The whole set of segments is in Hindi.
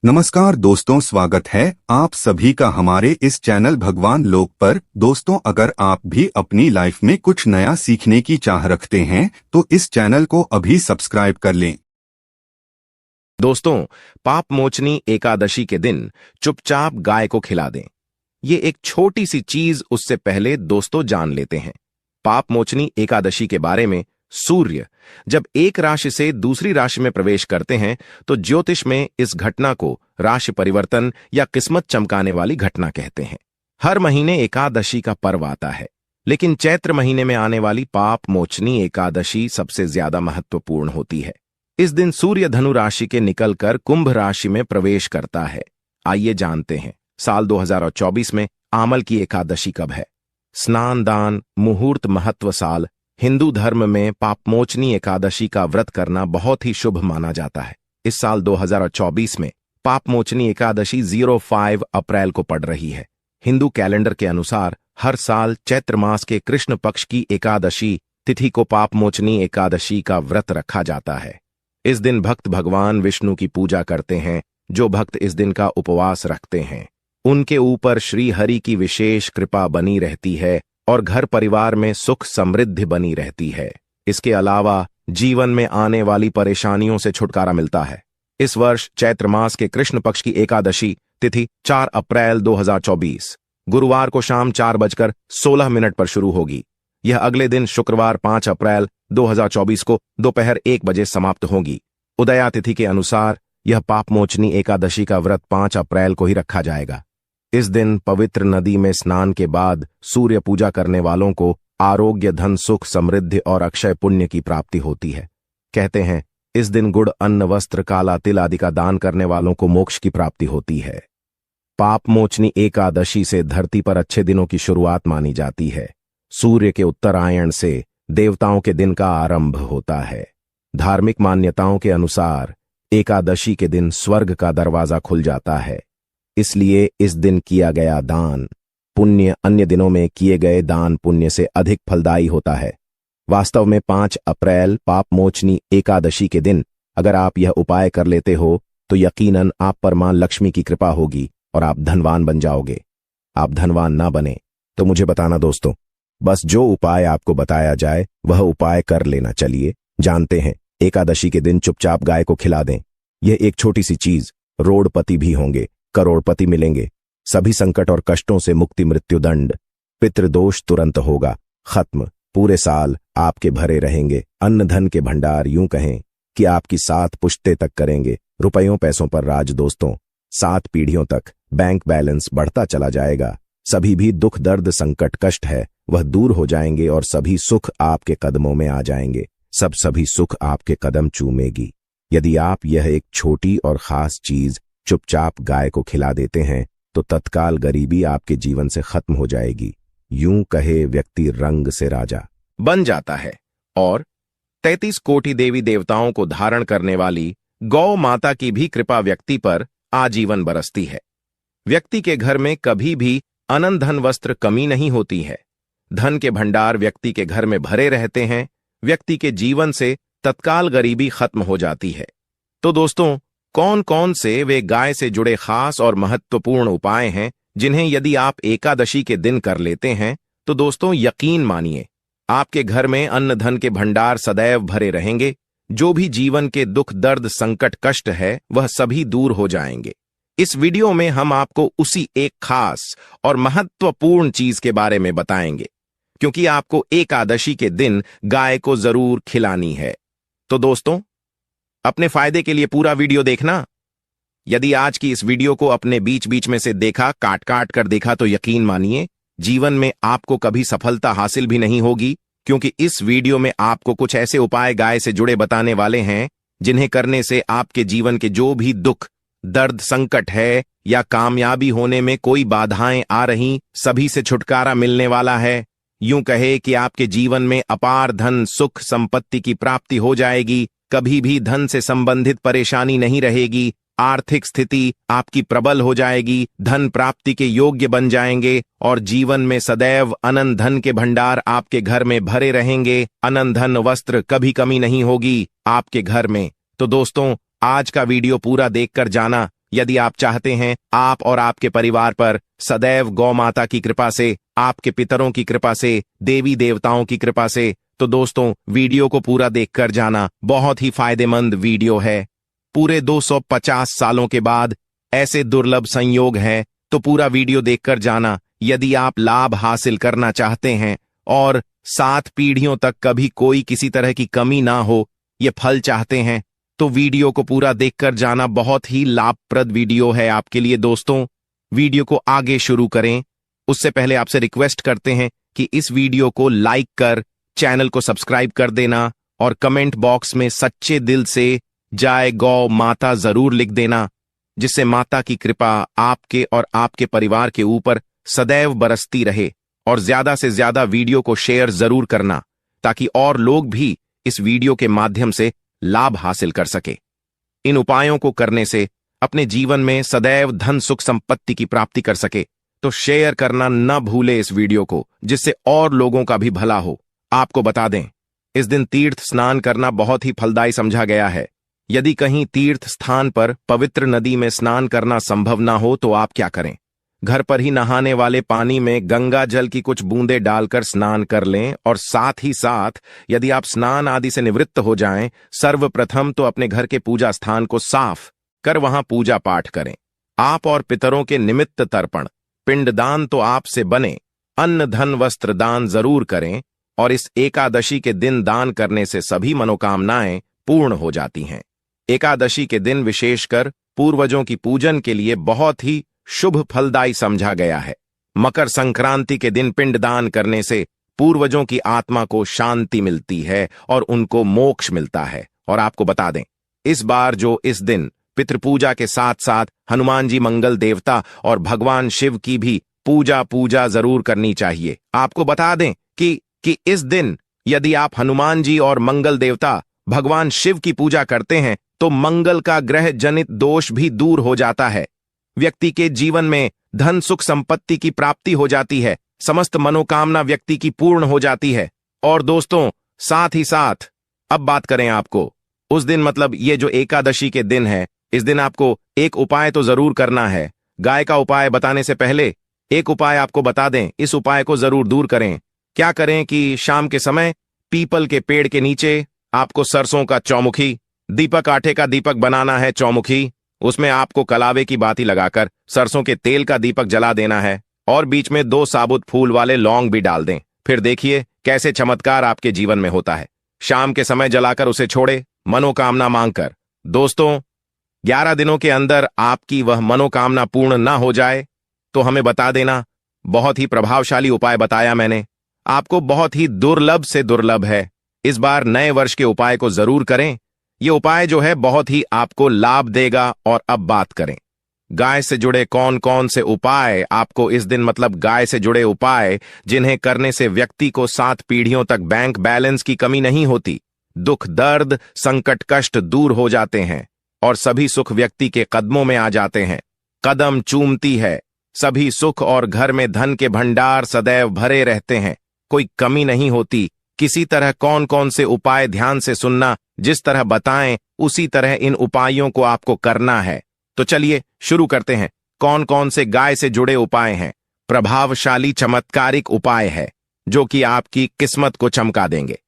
नमस्कार दोस्तों, स्वागत है आप सभी का हमारे इस चैनल भगवान लोक पर। दोस्तों, अगर आप भी अपनी लाइफ में कुछ नया सीखने की चाह रखते हैं तो इस चैनल को अभी सब्सक्राइब कर लें। दोस्तों, पाप मोचनी एकादशी के दिन चुपचाप गाय को खिला दें। ये एक छोटी सी चीज, उससे पहले दोस्तों जान लेते हैं पाप मोचनी एकादशी के बारे में। सूर्य जब एक राशि से दूसरी राशि में प्रवेश करते हैं तो ज्योतिष में इस घटना को राशि परिवर्तन या किस्मत चमकाने वाली घटना कहते हैं। हर महीने एकादशी का पर्व आता है, लेकिन चैत्र महीने में आने वाली पाप मोचनी एकादशी सबसे ज्यादा महत्वपूर्ण होती है। इस दिन सूर्य धनु राशि के निकलकर कुंभ राशि में प्रवेश करता है। आइए जानते हैं साल 2024 में आमल की एकादशी कब है। स्नान दान मुहूर्त महत्व साल हिंदू धर्म में पापमोचनी एकादशी का व्रत करना बहुत ही शुभ माना जाता है। इस साल 2024 में पापमोचनी एकादशी 05 अप्रैल को पड़ रही है। हिंदू कैलेंडर के अनुसार हर साल चैत्र मास के कृष्ण पक्ष की एकादशी तिथि को पापमोचनी एकादशी का व्रत रखा जाता है। इस दिन भक्त भगवान विष्णु की पूजा करते हैं। जो भक्त इस दिन का उपवास रखते हैं उनके ऊपर श्री हरि की विशेष कृपा बनी रहती है और घर परिवार में सुख समृद्धि बनी रहती है। इसके अलावा जीवन में आने वाली परेशानियों से छुटकारा मिलता है। इस वर्ष चैत्र मास के कृष्ण पक्ष की एकादशी तिथि 4 अप्रैल 2024 गुरुवार को शाम 4:16 पर शुरू होगी। यह अगले दिन शुक्रवार 5 अप्रैल 2024 को दोपहर 1 बजे समाप्त होगी। उदया तिथि के अनुसार यह पापमोचनी एकादशी का व्रत 5 अप्रैल को ही रखा जाएगा। इस दिन पवित्र नदी में स्नान के बाद सूर्य पूजा करने वालों को आरोग्य, धन, सुख, समृद्धि और अक्षय पुण्य की प्राप्ति होती है। कहते हैं इस दिन गुड़, अन्न, वस्त्र, काला तिल आदि का दान करने वालों को मोक्ष की प्राप्ति होती है। पापमोचनी एकादशी से धरती पर अच्छे दिनों की शुरुआत मानी जाती है। सूर्य के उत्तरायण से देवताओं के दिन का आरंभ होता है। धार्मिक मान्यताओं के अनुसार एकादशी के दिन स्वर्ग का दरवाजा खुल जाता है, इसलिए इस दिन किया गया दान पुण्य अन्य दिनों में किए गए दान पुण्य से अधिक फलदायी होता है। वास्तव में 5 अप्रैल पापमोचनी एकादशी के दिन अगर आप यह उपाय कर लेते हो तो यकीनन आप पर मां लक्ष्मी की कृपा होगी और आप धनवान बन जाओगे। आप धनवान ना बने तो मुझे बताना दोस्तों, बस जो उपाय आपको बताया जाए वह उपाय कर लेना। चलिए जानते हैं। एकादशी के दिन चुपचाप गाय को खिला दें। यह एक छोटी सी चीज रोडपति भी होंगे, करोड़पति मिलेंगे। सभी संकट और कष्टों से मुक्ति, मृत्युदंड, पितृदोष तुरंत होगा खत्म। पूरे साल आपके भरे रहेंगे अन्न धन के भंडार। यूं कहें कि आपकी 7 पुश्ते तक करेंगे रुपयों पैसों पर राज दोस्तों। 7 पीढ़ियों तक बैंक बैलेंस बढ़ता चला जाएगा। सभी भी दुख, दर्द, संकट, कष्ट है वह दूर हो जाएंगे और सभी सुख आपके कदमों में आ जाएंगे। सभी सुख आपके कदम चूमेगी। यदि आप यह एक छोटी और खास चीज चुपचाप गाय को खिला देते हैं तो तत्काल गरीबी आपके जीवन से खत्म हो जाएगी। यूं कहे व्यक्ति रंग से राजा बन जाता है और 33 कोटि देवी देवताओं को धारण करने वाली गौ माता की भी कृपा व्यक्ति पर आजीवन बरसती है। व्यक्ति के घर में कभी भी अनंत धन, वस्त्र कमी नहीं होती है। धन के भंडार व्यक्ति के घर में भरे रहते हैं। व्यक्ति के जीवन से तत्काल गरीबी खत्म हो जाती है। तो दोस्तों, कौन कौन से वे गाय से जुड़े खास और महत्वपूर्ण उपाय हैं जिन्हें यदि आप एकादशी के दिन कर लेते हैं तो दोस्तों यकीन मानिए आपके घर में अन्न धन के भंडार सदैव भरे रहेंगे। जो भी जीवन के दुख, दर्द, संकट, कष्ट है वह सभी दूर हो जाएंगे। इस वीडियो में हम आपको उसी एक खास और महत्वपूर्ण चीज के बारे में बताएंगे, क्योंकि आपको एकादशी के दिन गाय को जरूर खिलानी है। तो दोस्तों, अपने फायदे के लिए पूरा वीडियो देखना। यदि आज की इस वीडियो को अपने बीच बीच में से देखा, काट काट कर देखा, तो यकीन मानिए जीवन में आपको कभी सफलता हासिल भी नहीं होगी, क्योंकि इस वीडियो में आपको कुछ ऐसे उपाय गाय से जुड़े बताने वाले हैं जिन्हें करने से आपके जीवन के जो भी दुख, दर्द, संकट है या कामयाबी होने में कोई बाधाएं आ रही, सभी से छुटकारा मिलने वाला है। यूं कहे कि आपके जीवन में अपार धन, सुख, संपत्ति की प्राप्ति हो जाएगी। कभी भी धन से संबंधित परेशानी नहीं रहेगी। आर्थिक स्थिति आपकी प्रबल हो जाएगी। धन प्राप्ति के योग्य बन जाएंगे और जीवन में सदैव अनंत धन के भंडार आपके घर में भरे रहेंगे। अनंत धन, वस्त्र कभी कमी नहीं होगी आपके घर में। तो दोस्तों, आज का वीडियो पूरा देखकर जाना, यदि आप चाहते हैं आप और आपके परिवार पर सदैव गौ माता की कृपा से, आपके पितरों की कृपा से, देवी देवताओं की कृपा से, तो दोस्तों वीडियो को पूरा देखकर जाना। बहुत ही फायदेमंद वीडियो है। पूरे 250 सालों के बाद ऐसे दुर्लभ संयोग हैं, तो पूरा वीडियो देखकर जाना। यदि आप लाभ हासिल करना चाहते हैं और 7 पीढ़ियों तक कभी कोई किसी तरह की कमी ना हो, ये फल चाहते हैं, तो वीडियो को पूरा देखकर जाना। बहुत ही लाभप्रद वीडियो है आपके लिए दोस्तों। वीडियो को आगे शुरू करें उससे पहले आपसे रिक्वेस्ट करते हैं कि इस वीडियो को लाइक कर चैनल को सब्सक्राइब कर देना और कमेंट बॉक्स में सच्चे दिल से जय गौ माता जरूर लिख देना, जिससे माता की कृपा आपके और आपके परिवार के ऊपर सदैव बरसती रहे। और ज्यादा से ज्यादा वीडियो को शेयर जरूर करना, ताकि और लोग भी इस वीडियो के माध्यम से लाभ हासिल कर सके। इन उपायों को करने से अपने जीवन में सदैव धन सुख संपत्ति की प्राप्ति कर सके। तो शेयर करना न भूले इस वीडियो को, जिससे और लोगों का भी भला हो। आपको बता दें, इस दिन तीर्थ स्नान करना बहुत ही फलदायी समझा गया है। यदि कहीं तीर्थ स्थान पर पवित्र नदी में स्नान करना संभव ना हो, तो आप क्या करें? घर पर ही नहाने वाले पानी में गंगा जल की कुछ बूंदें डालकर स्नान कर लें। और साथ ही साथ यदि आप स्नान आदि से निवृत्त हो जाएं, सर्वप्रथम तो अपने घर के पूजा स्थान को साफ कर वहां पूजा पाठ करें। आप और पितरों के निमित्त तर्पण, पिंडदान तो आपसे बने, अन्न धन वस्त्र दान जरूर करें। और इस एकादशी के दिन दान करने से सभी मनोकामनाएं पूर्ण हो जाती हैं। एकादशी के दिन विशेषकर पूर्वजों की पूजन के लिए बहुत ही शुभ फलदायी समझा गया है। मकर संक्रांति के दिन पिंडदान करने से पूर्वजों की आत्मा को शांति मिलती है और उनको मोक्ष मिलता है। और आपको बता दें, इस बार जो इस दिन पितृपूजा के साथ साथ हनुमान जी मंगल देवता और भगवान शिव की भी पूजा जरूर करनी चाहिए। आपको बता दें कि इस दिन यदि आप हनुमान जी और मंगल देवता भगवान शिव की पूजा करते हैं, तो मंगल का ग्रह जनित दोष भी दूर हो जाता है। व्यक्ति के जीवन में धन सुख संपत्ति की प्राप्ति हो जाती है। समस्त मनोकामना व्यक्ति की पूर्ण हो जाती है। और दोस्तों, साथ ही साथ अब बात करें आपको उस दिन, मतलब ये जो एकादशी के दिन है, इस दिन आपको एक उपाय तो जरूर करना है। गाय का उपाय बताने से पहले एक उपाय आपको बता दें, इस उपाय को जरूर दूर करें। क्या करें कि शाम के समय पीपल के पेड़ के नीचे आपको सरसों का चौमुखी, दीपक आटे का दीपक बनाना है चौमुखी। उसमें आपको कलावे की बाती लगाकर सरसों के तेल का दीपक जला देना है और बीच में 2 साबुत फूल वाले लौंग भी डाल दें। फिर देखिए कैसे चमत्कार आपके जीवन में होता है। शाम के समय जलाकर उसे छोड़े, मनोकामना मांगकर। दोस्तों, 11 दिनों के अंदर आपकी वह मनोकामना पूर्ण ना हो जाए तो हमें बता देना। बहुत ही प्रभावशाली उपाय बताया मैंने आपको, बहुत ही दुर्लभ से दुर्लभ है। इस बार नए वर्ष के उपाय को जरूर करें। ये उपाय जो है बहुत ही आपको लाभ देगा। और अब बात करें गाय से जुड़े कौन कौन से उपाय आपको इस दिन, मतलब गाय से जुड़े उपाय जिन्हें करने से व्यक्ति को 7 पीढ़ियों तक बैंक बैलेंस की कमी नहीं होती, दुख दर्द संकट कष्ट दूर हो जाते हैं और सभी सुख व्यक्ति के कदमों में आ जाते हैं। कदम चूमती है सभी सुख और घर में धन के भंडार सदैव भरे रहते हैं, कोई कमी नहीं होती। किसी तरह कौन कौन से उपाय ध्यान से सुनना, जिस तरह बताएं उसी तरह इन उपायों को आपको करना है। तो चलिए शुरू करते हैं। कौन कौन से गाय से जुड़े उपाय हैं? प्रभावशाली चमत्कारिक उपाय है जो कि आपकी किस्मत को चमका देंगे।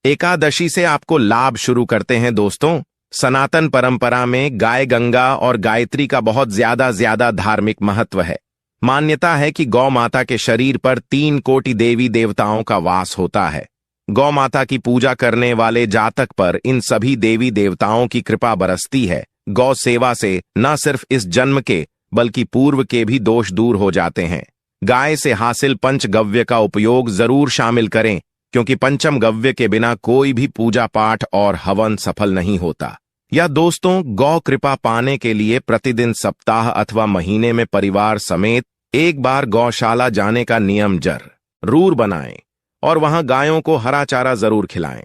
एकादशी से आपको लाभ शुरू करते हैं दोस्तों। सनातन परंपरा में गाय गंगा और गायत्री का बहुत ज्यादा धार्मिक महत्व है। मान्यता है कि गौ माता के शरीर पर 3 कोटि देवी देवताओं का वास होता है। गौ माता की पूजा करने वाले जातक पर इन सभी देवी देवताओं की कृपा बरसती है। गौ सेवा से न सिर्फ इस जन्म के बल्कि पूर्व के भी दोष दूर हो जाते हैं। गाय से हासिल पंचगव्य का उपयोग जरूर शामिल करें, क्योंकि पंचम गव्य के बिना कोई भी पूजा पाठ और हवन सफल नहीं होता। या दोस्तों, गौ कृपा पाने के लिए प्रतिदिन सप्ताह अथवा महीने में परिवार समेत एक बार गौशाला जाने का नियम जरूर बनाएं और वहां गायों को हरा चारा जरूर खिलाएं।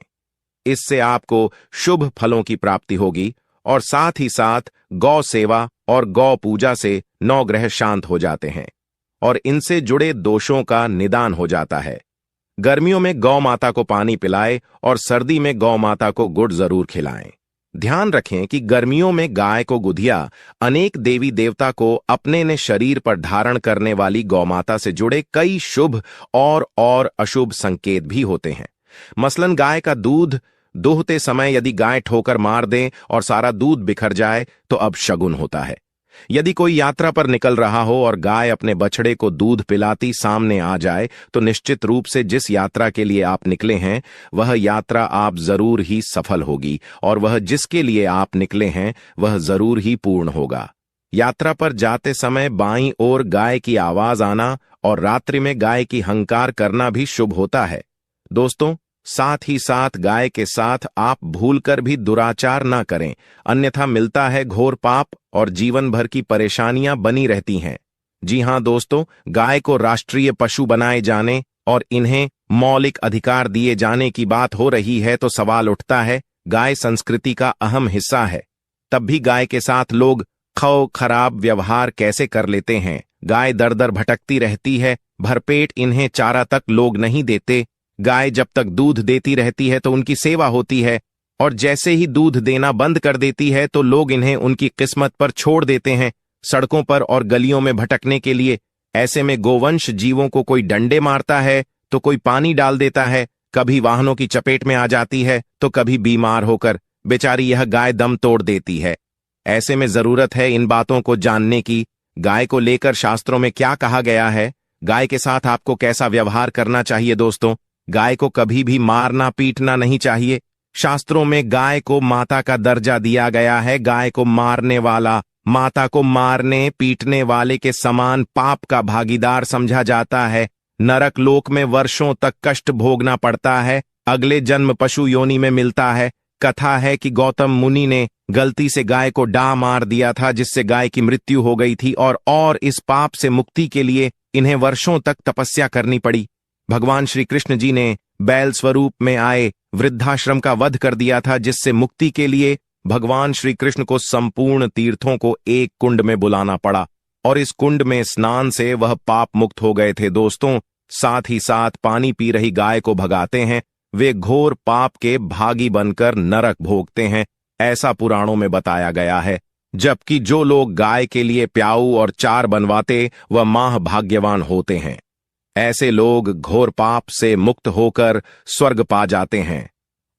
इससे आपको शुभ फलों की प्राप्ति होगी और साथ ही साथ गौ सेवा और गौ पूजा से 9 ग्रह शांत हो जाते हैं और इनसे जुड़े दोषों का निदान हो जाता है। गर्मियों में गौ माता को पानी पिलाएं और सर्दी में गौ माता को गुड़ जरूर खिलाएं। ध्यान रखें कि गर्मियों में गाय को गुधिया अनेक देवी देवता को अपने ने शरीर पर धारण करने वाली गौमाता से जुड़े कई शुभ और अशुभ संकेत भी होते हैं। मसलन गाय का दूध दूहते समय यदि गाय ठोकर मार दे और सारा दूध बिखर जाए तो अब शगुन होता है। यदि कोई यात्रा पर निकल रहा हो और गाय अपने बछड़े को दूध पिलाती सामने आ जाए तो निश्चित रूप से जिस यात्रा के लिए आप निकले हैं वह यात्रा आप जरूर ही सफल होगी और वह जिसके लिए आप निकले हैं वह जरूर ही पूर्ण होगा। यात्रा पर जाते समय बाईं ओर गाय की आवाज आना और रात्रि में गाय की हंकार करना भी शुभ होता है। दोस्तों, साथ ही साथ गाय के साथ आप भूलकर भी दुराचार ना करें, अन्यथा मिलता है घोर पाप और जीवन भर की परेशानियां बनी रहती हैं। जी हां दोस्तों, गाय को राष्ट्रीय पशु बनाए जाने और इन्हें मौलिक अधिकार दिए जाने की बात हो रही है तो सवाल उठता है, गाय संस्कृति का अहम हिस्सा है, तब भी गाय के साथ लोग खराब व्यवहार कैसे कर लेते हैं। गाय दर दर भटकती रहती है, भरपेट इन्हें चारा तक लोग नहीं देते। गाय जब तक दूध देती रहती है तो उनकी सेवा होती है और जैसे ही दूध देना बंद कर देती है तो लोग इन्हें उनकी किस्मत पर छोड़ देते हैं, सड़कों पर और गलियों में भटकने के लिए। ऐसे में गोवंश जीवों को कोई डंडे मारता है तो कोई पानी डाल देता है, कभी वाहनों की चपेट में आ जाती है तो कभी बीमार होकर बेचारी यह गाय दम तोड़ देती है। ऐसे में जरूरत है इन बातों को जानने की। गाय को लेकर शास्त्रों में क्या कहा गया है, गाय के साथ आपको कैसा व्यवहार करना चाहिए। दोस्तों, गाय को कभी भी मारना पीटना नहीं चाहिए। शास्त्रों में गाय को माता का दर्जा दिया गया है। गाय को मारने वाला माता को मारने पीटने वाले के समान पाप का भागीदार समझा जाता है। नरक लोक में वर्षों तक कष्ट भोगना पड़ता है, अगले जन्म पशु योनि में मिलता है। कथा है कि गौतम मुनि ने गलती से गाय को डा मार दिया था जिससे गाय की मृत्यु हो गई थी और इस पाप से मुक्ति के लिए इन्हें वर्षों तक तपस्या करनी पड़ी। भगवान श्री कृष्ण जी ने बैल स्वरूप में आए वृद्धाश्रम का वध कर दिया था जिससे मुक्ति के लिए भगवान श्री कृष्ण को संपूर्ण तीर्थों को एक कुंड में बुलाना पड़ा और इस कुंड में स्नान से वह पाप मुक्त हो गए थे। दोस्तों, साथ ही साथ पानी पी रही गाय को भगाते हैं, वे घोर पाप के भागी बनकर नरक भोगते हैं, ऐसा पुराणों में बताया गया है। जबकि जो लोग गाय के लिए प्याऊ और चार बनवाते वह माह भाग्यवान होते हैं। ऐसे लोग घोर पाप से मुक्त होकर स्वर्ग पा जाते हैं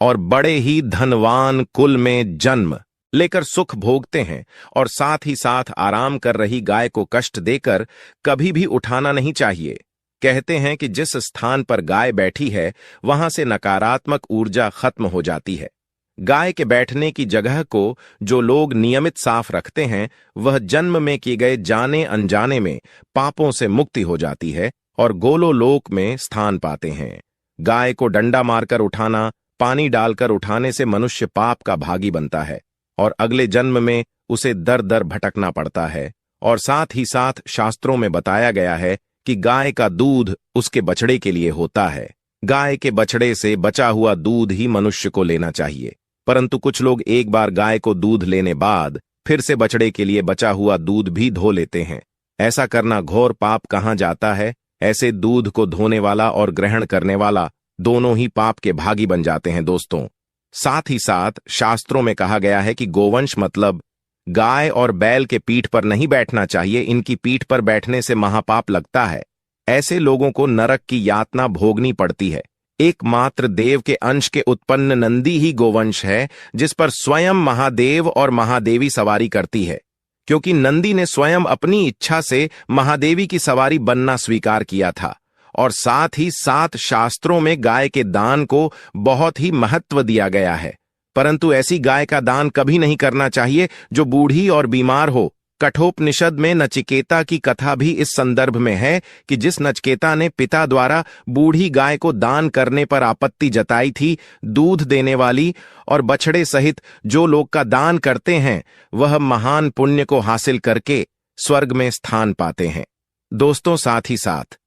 और बड़े ही धनवान कुल में जन्म लेकर सुख भोगते हैं। और साथ ही साथ आराम कर रही गाय को कष्ट देकर कभी भी उठाना नहीं चाहिए। कहते हैं कि जिस स्थान पर गाय बैठी है वहां से नकारात्मक ऊर्जा खत्म हो जाती है। गाय के बैठने की जगह को जो लोग नियमित साफ रखते हैं वह जन्म में किए गए जाने अनजाने में पापों से मुक्ति हो जाती है और गोलोलोक में स्थान पाते हैं। गाय को डंडा मारकर उठाना, पानी डालकर उठाने से मनुष्य पाप का भागी बनता है और अगले जन्म में उसे दर दर भटकना पड़ता है। और साथ ही साथ शास्त्रों में बताया गया है कि गाय का दूध उसके बछड़े के लिए होता है। गाय के बछड़े से बचा हुआ दूध ही मनुष्य को लेना चाहिए, परंतु कुछ लोग एक बार गाय को दूध लेने बाद फिर से बछड़े के लिए बचा हुआ दूध भी धो लेते हैं। ऐसा करना घोर पाप कहा जाता है। ऐसे दूध को धोने वाला और ग्रहण करने वाला दोनों ही पाप के भागी बन जाते हैं। दोस्तों, साथ ही साथ शास्त्रों में कहा गया है कि गोवंश मतलब गाय और बैल के पीठ पर नहीं बैठना चाहिए। इनकी पीठ पर बैठने से महापाप लगता है। ऐसे लोगों को नरक की यातना भोगनी पड़ती है। एकमात्र देव के अंश के उत्पन्न नंदी ही गोवंश है जिस पर स्वयं महादेव और महादेवी सवारी करती है, क्योंकि नंदी ने स्वयं अपनी इच्छा से महादेवी की सवारी बनना स्वीकार किया था। और साथ ही साथ शास्त्रों में गाय के दान को बहुत ही महत्व दिया गया है, परंतु ऐसी गाय का दान कभी नहीं करना चाहिए जो बूढ़ी और बीमार हो। कठोपनिषद में नचिकेता की कथा भी इस संदर्भ में है कि जिस नचिकेता ने पिता द्वारा बूढ़ी गाय को दान करने पर आपत्ति जताई थी, दूध देने वाली और बछड़े सहित जो लोग का दान करते हैं वह महान पुण्य को हासिल करके स्वर्ग में स्थान पाते हैं। दोस्तों, साथ ही साथ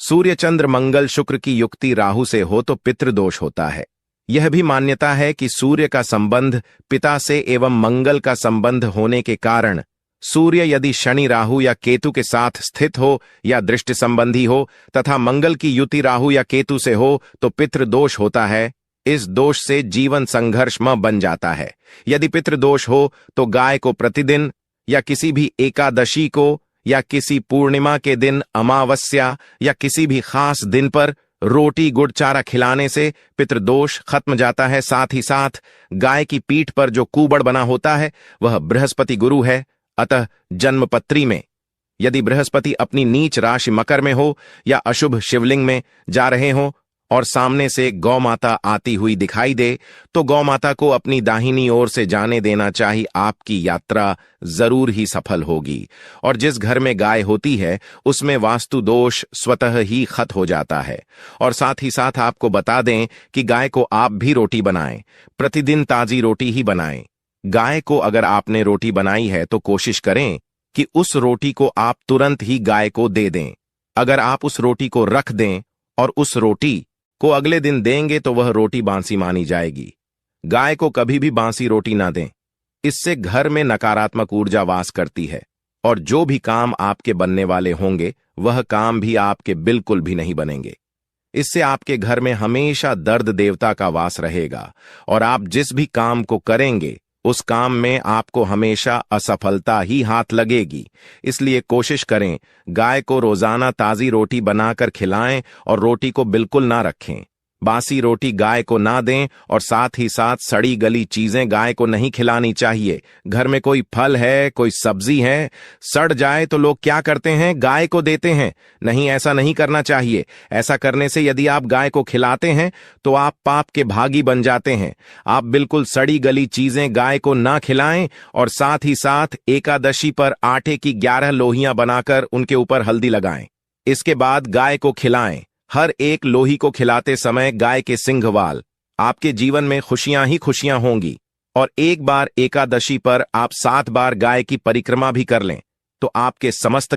सूर्य चंद्र मंगल शुक्र की युक्ति राहु से हो तो पितृदोष होता है। यह भी मान्यता है कि सूर्य का संबंध पिता से एवं मंगल का संबंध होने के कारण सूर्य यदि शनि राहु या केतु के साथ स्थित हो या दृष्टि संबंधी हो तथा मंगल की युति राहु या केतु से हो तो पितृदोष होता है। इस दोष से जीवन संघर्षमय बन जाता है। यदि पितृदोष हो तो गाय को प्रतिदिन या किसी भी एकादशी को या किसी पूर्णिमा के दिन, अमावस्या या किसी भी खास दिन पर रोटी गुड़ चारा खिलाने से पितृदोष खत्म जाता है। साथ ही साथ गाय की पीठ पर जो कूबड़ बना होता है वह बृहस्पति गुरु है। अतः जन्मपत्री में यदि बृहस्पति अपनी नीच राशि मकर में हो या अशुभ शिवलिंग में जा रहे हो और सामने से गौ माता आती हुई दिखाई दे तो गौ माता को अपनी दाहिनी ओर से जाने देना चाहिए। आपकी यात्रा जरूर ही सफल होगी। और जिस घर में गाय होती है उसमें वास्तु दोष स्वतः ही खत्म हो जाता है। और साथ ही साथ आपको बता दें कि गाय को आप भी रोटी बनाएं, प्रतिदिन ताजी रोटी ही बनाएं। गाय को अगर आपने रोटी बनाई है तो कोशिश करें कि उस रोटी को आप तुरंत ही गाय को दे दें। अगर आप उस रोटी को रख दें और उस रोटी को अगले दिन देंगे तो वह रोटी बांसी मानी जाएगी। गाय को कभी भी बांसी रोटी ना दें, इससे घर में नकारात्मक ऊर्जा वास करती है और जो भी काम आपके बनने वाले होंगे वह काम भी आपके बिल्कुल भी नहीं बनेंगे। इससे आपके घर में हमेशा दर्द देवता का वास रहेगा और आप जिस भी काम को करेंगे उस काम में आपको हमेशा असफलता ही हाथ लगेगी। इसलिए कोशिश करें गाय को रोजाना ताजी रोटी बनाकर खिलाएं और रोटी को बिल्कुल ना रखें। बासी रोटी गाय को ना दें और साथ ही साथ सड़ी गली चीजें गाय को नहीं खिलानी चाहिए। घर में कोई फल है, कोई सब्जी है, सड़ जाए तो लोग क्या करते हैं, गाय को देते हैं। नहीं, ऐसा नहीं करना चाहिए। ऐसा करने से यदि आप गाय को खिलाते हैं तो आप पाप के भागी बन जाते हैं। आप बिल्कुल सड़ी गली चीजें गाय को ना खिलाएं और साथ ही साथ एकादशी पर आटे की 11 लोहियां बनाकर उनके ऊपर हल्दी लगाएं। इसके बाद गाय को खिलाएं। हर एक लोही को खिलाते समय गाय के सिंघवाल, आपके जीवन में खुशियां ही खुशियां होंगी। और एक बार एकादशी पर आप 7 बार गाय की परिक्रमा भी कर लें तो आपके समस्त